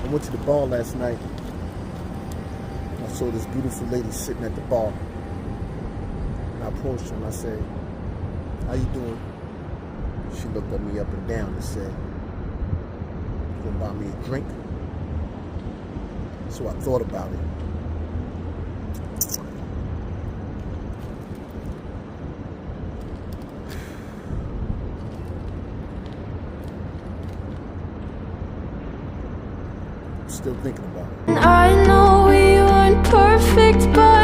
I went to the bar last night. I saw this beautiful lady sitting at the bar. And I approached her and I said, "How you doing?" She looked at me up and down and said, "You gonna buy me a drink?" So I thought about it. I'm still thinking about it. I know we weren't perfect, but